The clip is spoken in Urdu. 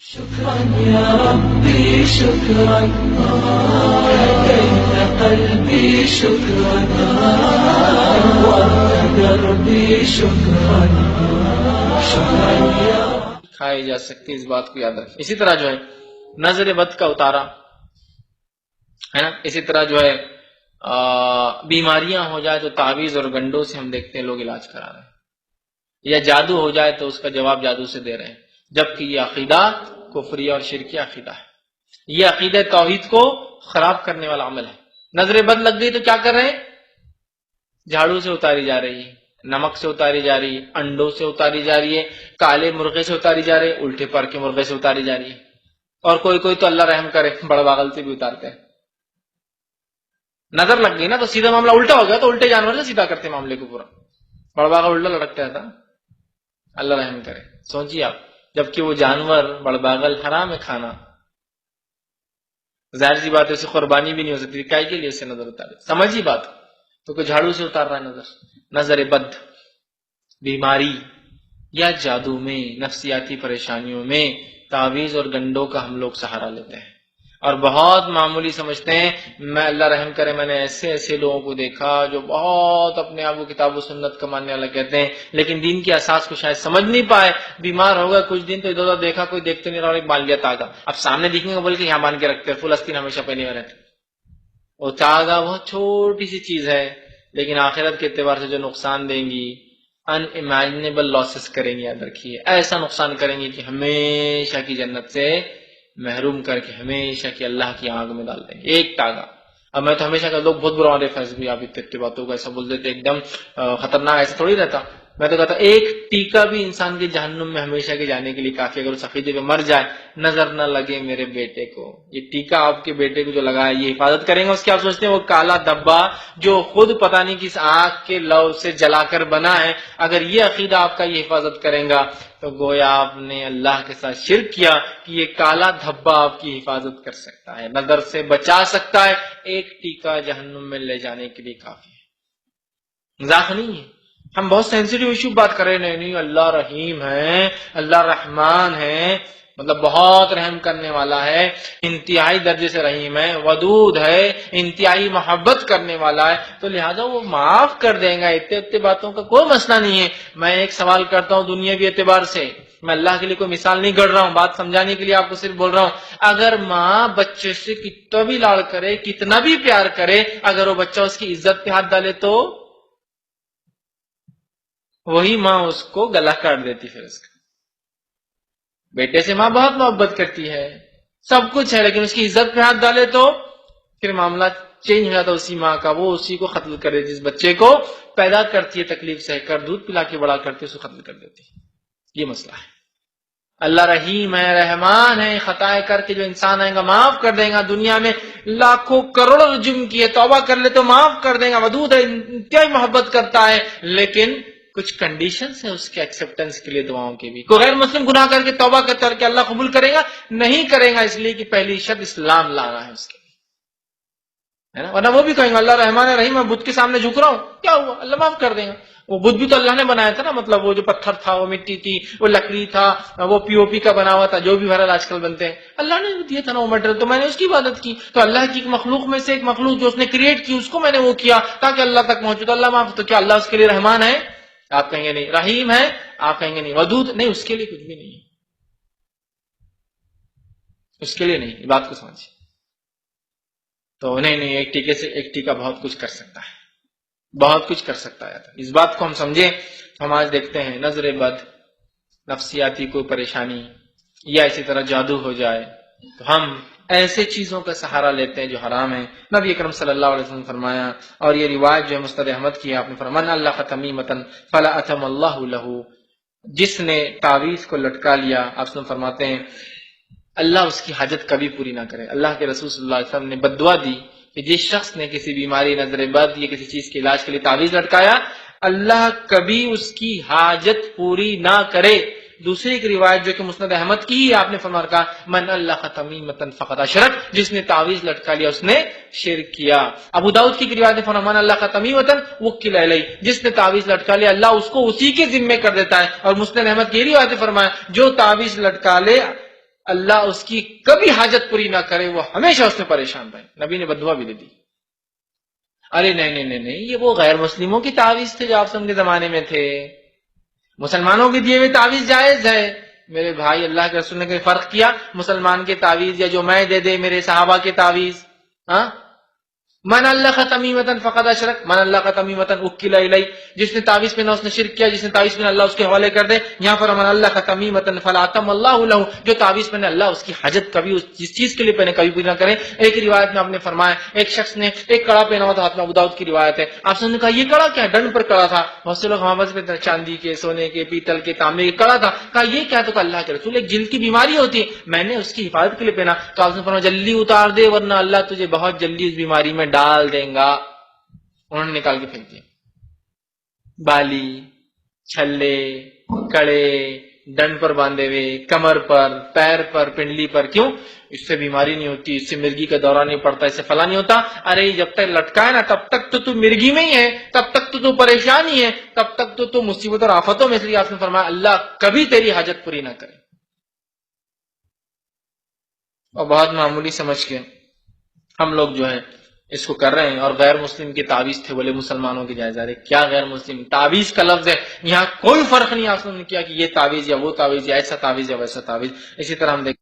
شكرا يا ربي شكرا هديت قلبي شكرا نورت دربي شكرا شكرا يا کھائی جا سکتی، اس بات کو یاد رکھیں۔ اسی طرح جو ہے نظر بد کا اتارا ہے نا، اسی طرح جو ہے بیماریاں ہو جائے تو تعویذ اور گنڈوں سے ہم دیکھتے ہیں لوگ علاج کرا رہے ہیں، یا جادو ہو جائے تو اس کا جواب جادو سے دے رہے ہیں، جبکہ یہ عقیدہ کفری اور شرکی عقیدہ ہے، یہ عقیدہ توحید کو خراب کرنے والا عمل ہے۔ نظر بد لگ گئی تو کیا کر رہے ہیں؟ جھاڑو سے اتاری جا رہی ہے، نمک سے اتاری جا رہی ہے، انڈوں سے اتاری جا رہی ہے، کالے مرغے سے اتاری جا رہی ہے، الٹے پر کے مرغے سے اتاری جا رہی ہے، اور کوئی تو اللہ رحم کرے بڑا باغل سے بھی اتارتے ہیں۔ نظر لگ گئی نا تو سیدھا معاملہ الٹا ہو گیا، تو الٹے جانور سے سیدھا کرتے معاملے کو پورا، بڑا باغل الٹا لڑکتا تھا، اللہ رحم کرے۔ سوچیے آپ، جبکہ وہ جانور بڑا باغل حرام ہے کھانا، ظاہر سی بات ہے اسے قربانی بھی نہیں ہو سکتی، کائے کے لیے اسے نظر اتارے؟ سمجھی بات؟ تو کوئی جھاڑو سے اتار رہا ہے نظر، نظر بد بیماری یا جادو میں، نفسیاتی پریشانیوں میں تعویذ اور گنڈوں کا ہم لوگ سہارا لیتے ہیں اور بہت معمولی سمجھتے ہیں۔ میں اللہ رحم کرے، میں نے ایسے لوگوں کو دیکھا جو بہت اپنے آپ کو کتاب و سنت کا ماننے والا کہتے ہیں، لیکن دین کی اساس کو شاید سمجھ نہیں پائے، بیمار ہو گئے کچھ دن تو ادھر ادھر دیکھا، کوئی دیکھتے نہیں رہا، ایک باندھ لیا تاگا، اب سامنے دکھنے کو بلکہ یہاں باندھ کے رکھتے ہیں، فل استین ہمیشہ پہنے ہوئے رہتے، وہ تاگا بہت چھوٹی سی چیز ہے لیکن آخرت کے اعتبار سے جو نقصان دیں گی، ان امیجنیبل لاسز کریں گے، یاد رکھیے، ایسا نقصان کریں گے کہ ہمیشہ کی جنت سے محروم کر کے ہمیشہ کی اللہ کی آگ میں ڈال دیں گے، ایک تاگا۔ اب میں تو ہمیشہ کہ لوگ بہت برا فیصلے بھی آپ اتنے باتوں کو ایسا بول دیتے ایک دم خطرناک، ایسا تھوڑی رہتا۔ میں تو کہتا ایک ٹیکا بھی انسان کے جہنم میں ہمیشہ کے جانے کے لیے کافی، اگر اس عقیدے پہ مر جائے، نظر نہ لگے میرے بیٹے کو، یہ ٹیکا آپ کے بیٹے کو جو لگا ہے یہ حفاظت کریں گے اس کی؟ آپ سوچتے ہیں وہ کالا دھبا جو خود پتہ نہیں کس آگ کے لو سے جلا کر بنا ہے، اگر یہ عقیدہ آپ کا یہ حفاظت کریں گا تو گویا آپ نے اللہ کے ساتھ شرک کیا کہ یہ کالا دھبا آپ کی حفاظت کر سکتا ہے، نظر سے بچا سکتا ہے، ایک ٹیکا جہنم میں لے جانے کے لیے کافی ہے، مذاق نہیں ہے۔ ہم بہت سینسیٹیو ایشو بات کر رہے ہیں، نہیں اللہ رحیم ہے، اللہ رحمان ہے، مطلب بہت رحم کرنے والا ہے، انتہائی درجے سے رحیم ہے، ودود ہے، انتہائی محبت کرنے والا ہے، تو لہذا وہ معاف کر دیں گا، اتنے باتوں کا کوئی مسئلہ نہیں ہے۔ میں ایک سوال کرتا ہوں دنیاوی اعتبار سے، میں اللہ کے لیے کوئی مثال نہیں گڑ رہا ہوں، بات سمجھانے کے لیے آپ کو صرف بول رہا ہوں، اگر ماں بچے سے کتنا بھی لاڑ کرے، کتنا بھی پیار کرے، اگر وہ بچہ اس کی عزت پہ ہاتھ ڈالے تو وہی ماں اس کو گلا کاٹ دیتی۔ پھر اس کا بیٹے سے ماں بہت محبت کرتی ہے، سب کچھ ہے، لیکن اس کی عزت پہ ہاتھ ڈالے تو پھر معاملہ چینج ہو جاتا اسی ماں کا، وہ اسی کو قتل کر دیتی، جس بچے کو پیدا کرتی ہے تکلیف سہ کر، دودھ پلا کے بڑا کرتی ہے، اس کو قتل کر دیتی ہے۔ یہ مسئلہ ہے۔ اللہ رحیم ہے، رحمان ہے، خطائیں کر کے جو انسان آئے گا معاف کر دے گا، دنیا میں لاکھوں کروڑوں جرم کیے توبہ کر لے تو معاف کر دے گا، ودود ہے، انتہائی محبت کرتا ہے، لیکن کچھ کنڈیشنز ہیں اس کے ایکسپٹنس کے لیے، دعاؤں کے بھی۔ کوئی غیر مسلم گناہ کر کے توبہ کر کے اللہ قبول کرے گا؟ نہیں کرے گا، اس لیے کہ پہلی شرط اسلام لانا ہے اس کے لیے، ہے نا، ورنہ وہ بھی کہیں گا اللہ رحمان رحیم، میں بدھ کے سامنے جھک رہا ہوں، کیا ہوا؟ اللہ معاف کر دے گا۔ وہ بدھ بھی تو اللہ نے بنایا تھا نا، مطلب وہ جو پتھر تھا، وہ مٹی تھی، وہ لکڑی تھا، وہ پی او پی کا بنا ہوا تھا، جو بھی بہرحال آج کل بنتے ہیں، اللہ نے دیا تھا نا وہ مٹیریل، تو میں نے اس کی عبادت کی، تو اللہ کی ایک مخلوق میں سے ایک مخلوق جو اس نے کریٹ کی، اس کو میں نے وہ کیا تاکہ اللہ تک پہنچے، تو اللہ معاف۔ تو کیا اللہ اس کے لیے رحمان ہے؟ آپ کہیں گے نہیں۔ رحیم ہے؟ آپ کہیں گے نہیں۔ ودود نہیں، اس کے لیے کچھ بھی نہیں ہے، اس کے لیے نہیں، بات کو سمجھیں۔ تو نہیں، ایک ٹیکے سے ایک ٹیکا بہت کچھ کر سکتا ہے، بہت کچھ کر سکتا ہے۔ اس بات کو ہم سمجھیں تو ہم آج دیکھتے ہیں نظر بد، نفسیاتی کوئی پریشانی یا اسی طرح جادو ہو جائے تو ہم ایسے چیزوں کا سہارا لیتے ہیں جو حرام ہیں۔ نبی اکرم صلی اللہ علیہ وسلم نے فرمایا، اور یہ روایت جو ہے مسند احمد کی ہے، آپ نے فرمایا من اللہ تمیمۃ فلا اتم اللہ لہ، جس نے تعویذ کو لٹکا لیا، آپ نے فرماتے ہیں اللہ اس کی حاجت کبھی پوری نہ کرے۔ اللہ کے رسول صلی اللہ علیہ وسلم نے بددعا دی کہ جس شخص نے کسی بیماری، نظر بد یا کسی چیز کے علاج کے لیے تعویذ لٹکایا، اللہ کبھی اس کی حاجت پوری نہ کرے۔ دوسری ایک روایت جو کہ مسند احمد کی ہی، آپ نے فرمایا کہا من اللہ تمیمۃ فقد اشرک، جس نے تعویذ لٹکا لیا اس نے شرک کیا۔ ابو داؤد کی روایت ہے فرمان اللہ تمیمۃ وکل الیہ، جس نے تعویذ لٹکا لیا اللہ اس کو اسی کے ذمے کر دیتا ہے۔ اور مسند احمد کی روایت ہے فرمایا جو تعویذ لٹکا لے اللہ اس کی کبھی حاجت پوری نہ کرے، وہ ہمیشہ اس میں پریشان رہے۔ نبی نے بددعا بھی دے دی۔ ارے نہیں، یہ وہ غیر مسلموں کی تعویذ تھے جو آپ سب کے زمانے میں تھے، مسلمانوں کے دیے ہوئے تعویذ جائز ہے۔ میرے بھائی، اللہ کے رسول نے کوئی فرق کیا مسلمان کے تعویذ یا جو میں دے دے میرے صحابہ کے تعویذ؟ ہاں، من اللہ تمیمتن فقد اشرک، من اللہ تمیمتن وکل الیہ، جس نے تعویذ پہنا اس نے شرک کیا، جس نے تعویذ پہنا اللہ اس کے حوالے کر دے۔ یہاں پر من اللہ تمیمتن فلا اتم اللہ لہ، جو تعویذ پہنے اللہ اس کی حاجت کبھی اس جس چیز کے لیے پہنے کبھی پوری نہ کرے۔ ایک روایت میں آپ نے فرمایا ایک شخص نے ایک کڑا پہنا ہوا تھا ہاتھ میں، ابو داؤد کی روایت ہے، آپ نے کہا یہ کڑا کیا؟ ڈنڈ پر کڑا تھا۔ بہت سے لوگ ہمارے پاس پہ چاندی کے، سونے کے، پیتل کے، تانبے کے کڑا تھا، کہا یہ کیا؟ تو کہا اللہ کے رسول ایک جلد کی بیماری ہوتی ہے، میں نے اس کی حفاظت کے لیے پہنا۔ تو آپ نے فرمایا جلدی اتار دے ورنہ اللہ تجھے بہت جلدی اس بیماری میں ڈال دیں گا۔ انہوں نے نکال کے پھینک دیا۔ بالی، چھلے، کڑے، ڈنڈ پر باندھے ہوئے، کمر پر، پیر پر، پنڈلی پر، کیوں؟ اس سے بیماری نہیں ہوتی، اس سے مرگی کا دورہ نہیں پڑتا، اس سے فلاں نہیں ہوتا۔ ارے جب تک لٹکا ہے نا تب تک تو مرگی میں ہی ہے، تب تک تو پریشان ہی ہے، تب تک تو مصیبت اور آفتوں میں۔ اس لیے آپ نے فرمایا اللہ کبھی تیری حاجت پوری نہ کرے۔ اور بہت معمولی سمجھ کے ہم لوگ جو ہے اس کو کر رہے ہیں، اور غیر مسلم کے تعویذ تھے بولے مسلمانوں کی جائز۔ ارے کیا غیر مسلم؟ تعویذ کا لفظ ہے، یہاں کوئی فرق نہیں آپ نے کیا کہ یہ تعویذ یا وہ تعویذ یا ایسا تعویذ یا ویسا تعویذ۔ اسی طرح ہم دیکھ